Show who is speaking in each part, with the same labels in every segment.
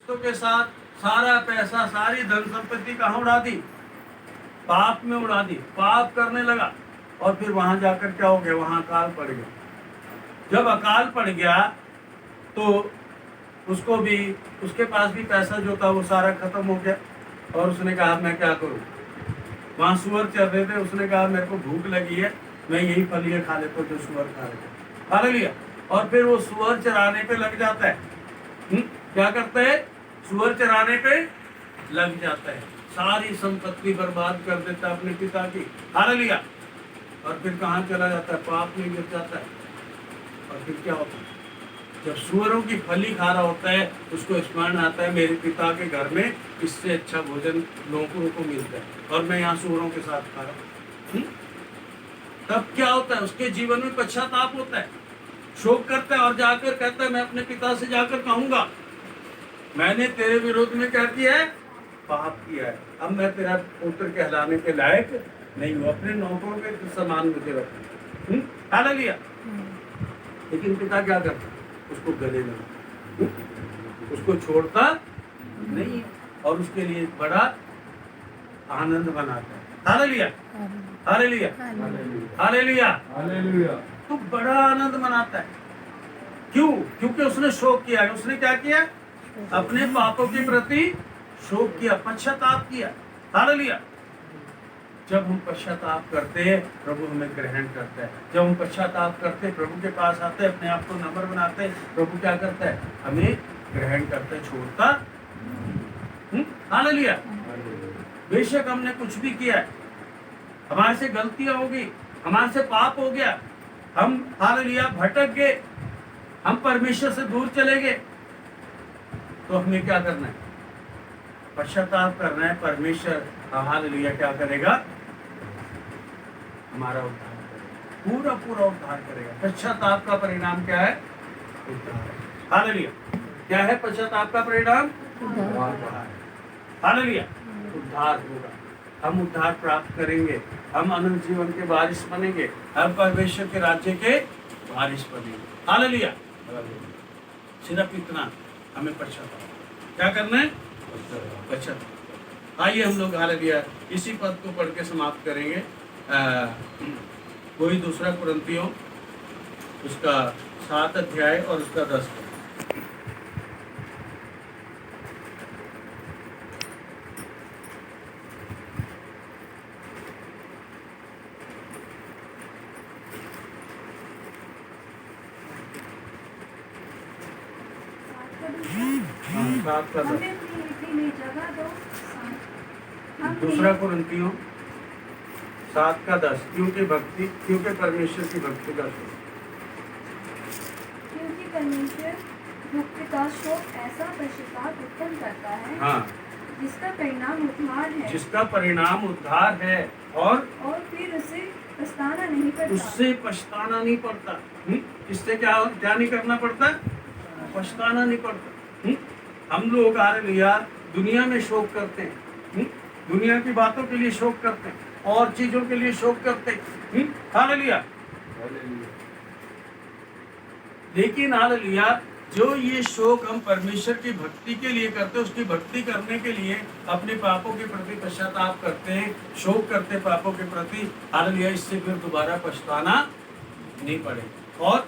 Speaker 1: दोस्तों के साथ सारा पैसा, सारी धन संपत्ति कहाँ उड़ा दी? पाप में उड़ा दी, पाप करने लगा। और फिर वहां जाकर क्या हो गया? वहां अकाल पड़ गया। जब अकाल पड़ गया तो उसको भी, उसके पास भी पैसा जो था वो सारा खत्म हो गया। और उसने कहा मैं क्या करूं? वहां सुअर चल रहे थे, उसने कहा मेरे को भूख लगी है, मैं यही फल ये खा लेता हूँ जो सुअर खा रहे थे। खा लिया। और फिर वो सुअर चराने पे लग जाता है। क्या करता है? सुअर चराने पे लग जाता है, सारी संपत्ति बर्बाद कर देता है अपने पिता की। खा लिया। और फिर कहाँ चला जाता है? पाप में गिर जाता है। और फिर क्या होता है? जब सुअरों की फली खा रहा होता है, उसको स्मरण आता है मेरे पिता के घर में इससे अच्छा भोजन लोगों को मिलता है, और मैं यहाँ सुअरों के साथ खा रहा हूँ। तब क्या होता है? उसके जीवन में पश्चाताप होता है, शोक करता है, और जाकर कहता है मैं अपने पिता से जाकर कहूंगा मैंने तेरे विरोध में क्या किया है? पाप किया है। अब मैं तेरा पुत्र कहलाने के लायक नहीं हूँ, अपने नौकरों के समान मुझे रखो। हालेलुया। लेकिन पिता क्या करता? उसको गले में, उसको छोड़ता नहीं, और उसके लिए बड़ा आनंद बनाता है। Hallelujah, hallelujah, hallelujah, hallelujah. तो बड़ा आनंद मनाता है। क्यों? क्योंकि उसने शोक किया है। उसने क्या किया? अपने पापों के प्रति शोक किया, पश्चाताप किया। हालेलुया। जब हम पश्चाताप करते हैं, प्रभु हमें ग्रहण करता है। जब हम पश्चाताप करते हैं, प्रभु के पास आते हैं, अपने आप को नम्र बनाते हैं, प्रभु क्या करता है? हमें ग्रहण करता है, छोड़ता। हालेलुया। बेशक हमने कुछ भी किया है, हमारे से गलतियां होगी, हमारे से पाप हो गया, हम हालेलुया भटक गए, हम परमेश्वर से दूर चले गए, तो हमें क्या करना है? पश्चाताप करना है। परमेश्वर हालेलुया क्या करेगा? हमारा उद्धार करेगा, पूरा पूरा उद्धार करेगा। पश्चाताप का परिणाम क्या है? उद्धार। हालेलुया। क्या है पश्चाताप का परिणाम? उद्धार। हालेलुया। उद्धार होगा, हम उद्धार प्राप्त करेंगे, हम अनंत जीवन के वारिस बनेंगे, हम परमेश्वर के राज्य के वारिस बनेंगे। हालेलुया। सिर्फ इतना हमें पश्चाताप क्या करना है? पश्चाताप। आइए हम लोग हालेलुया इसी पद को पढ़ के समाप्त करेंगे। कोई दूसरा कुरिन्थियों उसका 7 अध्याय और उसका 10 पद। दूसरा कुरिन्थियों 7 का 10। क्योंकि परमेश्वर की भक्ति का शोक,
Speaker 2: क्योंकि परमेश्वर भक्ति का शोक ऐसा पश्चाताप उत्पन्न करता है,
Speaker 1: हाँ,
Speaker 2: जिसका परिणाम उद्धार है,
Speaker 1: जिसका परिणाम उद्धार है, और
Speaker 2: फिर उसे पछताना नहीं पड़ता।
Speaker 1: उससे पछताना नहीं पड़ता। इससे क्या नहीं करना पड़ता? पछताना नहीं पड़ता। हम लोग हालेलुया दुनिया में शोक करते हैं, दुनिया की बातों के लिए शोक करते हैं, और चीजों के लिए शोक करते हैं। हालेलुया। लेकिन हालेलुया जो ये शोक हम परमेश्वर की भक्ति के लिए करते हैं, उसकी भक्ति करने के लिए अपने पापों के प्रति पश्चाताप करते हैं, शोक करते हैं पापों के प्रति। हालेलुया। इससे फिर दोबारा पछताना नहीं पड़ेगा। और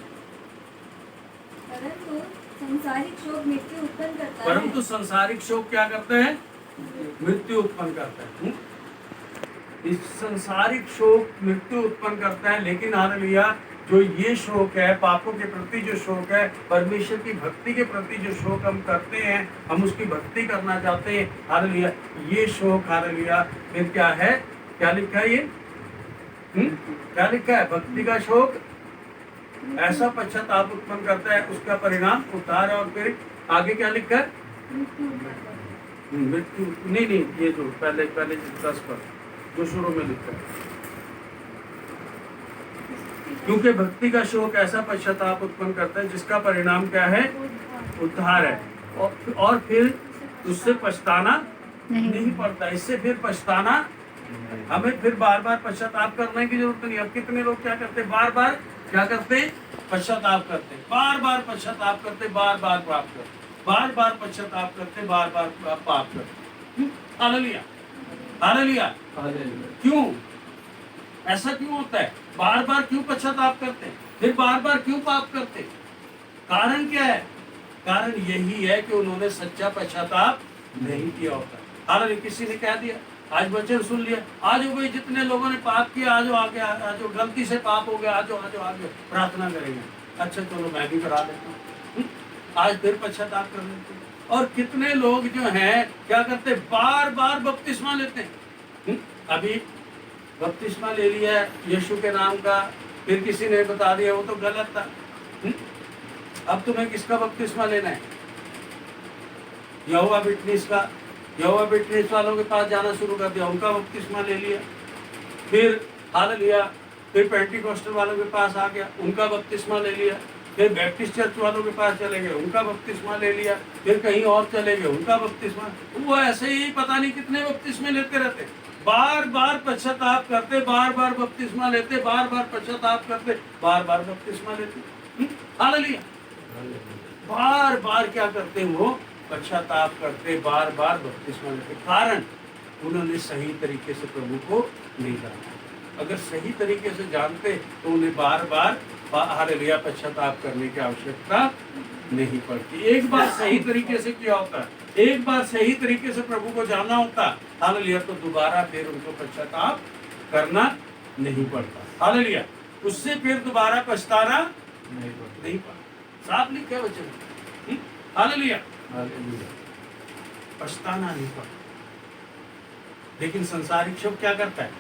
Speaker 2: परंतु संसारिक शोक मृत्यु उत्पन्न करता है।
Speaker 1: परंतु संसारिक शोक क्या करते हैं? मृत्यु उत्पन्न करता है। इस संसारिक शोक मृत्यु उत्पन्न करता है। लेकिन हालेलुया जो ये शोक है, पापों के प्रति जो शोक है, परमेश्वर की भक्ति के प्रति जो शोक हम करते हैं, हम उसकी भक्ति करना चाहते हैं, हालेलुया ये शोक हालेलुया फिर क्या है? क्या लिखा है ये? क्या लिखा है? भक्ति का शोक ऐसा पश्चाताप उत्पन्न करता है, उसका परिणाम उद्धार है। और फिर आगे क्या लिखा है? मृत्यु नहीं, ये जो पहले 10 पर जो शुरू में लिखा है, क्योंकि भक्ति का शोक ऐसा पश्चाताप उत्पन्न करता है, जिसका परिणाम क्या है? उद्धार है। और फिर उससे पछताना नहीं पड़ता। इससे फिर पछताना, हमें फिर बार बार पश्चाताप करने की जरूरत नहीं। अब कितने लोग क्या करते? बार बार क्या करते? पश्चाताप करते, बार बार पश्चाताप करते, बार बार पाप करते। बार बार पश्चाताप करते, बार बार पाप करते। Hallelujah, hallelujah. क्यों ऐसा क्यों होता है? बार बार क्यों पश्चाताप करते हैं, फिर बार बार क्यों पाप करते? कारण क्या है? कारण यही है कि उन्होंने सच्चा पश्चाताप नहीं किया होता। हालांकि किसी ने कह दिया, आज वचन सुन लिया, आज भाई जितने लोगों ने पाप किया, आज आगे, आज गलती से पाप हो गया, आज आगे प्रार्थना करेंगे। अच्छा चलो मैं भी करा लेता हूँ, आज फिर पश्चाताप कर लेते हैं। और कितने लोग जो हैं क्या करते, बार बार बपतिस्मा लेते हैं। अभी बपतिस्मा ले लिया है यीशु के नाम का, फिर किसी ने बता दिया वो तो गलत था। अब तुम्हें किसका बपतिस्मा लेना है? यहोवा विटनेस का। यहोवा विटनेस वालों के पास जाना शुरू कर दिया, उनका बपतिस्मा ले लिया। फिर हालेलुया, फिर पेंटिकोस्टल वालों के पास आ गया, उनका बपतिस्मा ले लिया। फिर बैप्टिस्ट चर्च वालों के पास चले गए, उनका बपतिस्मा ले लिया। फिर कहीं और चले गए, उनका बपतिस्मा। वो ऐसे ही पता नहीं कितने बपतिस्मे लेते रहते, बार बार पश्चाताप करते, बार बार बपतिस्मा लेते, बार बार पश्चाताप करते, बार बार बपतिस्मा लेते। हालेलुया, बार बार क्या करते वो पश्चाताप करते, बार बार बपतिस्मा लेते। कारण उन्होंने सही तरीके से प्रभु को नहीं जाना। अगर सही तरीके से जानते तो उन्हें बार बार हालेलुया पश्चाताप करने की आवश्यकता नहीं पड़ती। एक बार सही तरीके से किया होता, एक बार सही तरीके से प्रभु को जाना होता, हालेलुया, तो दोबारा फिर उनको पश्चाताप करना नहीं पड़ता। हालेलुया, उससे फिर दोबारा पछताना नहीं पड़ता। साफ लिखा है वचन। हालेलुया, पछताना नहीं पड़ता। लेकिन संसारिक शब्द क्या करता है?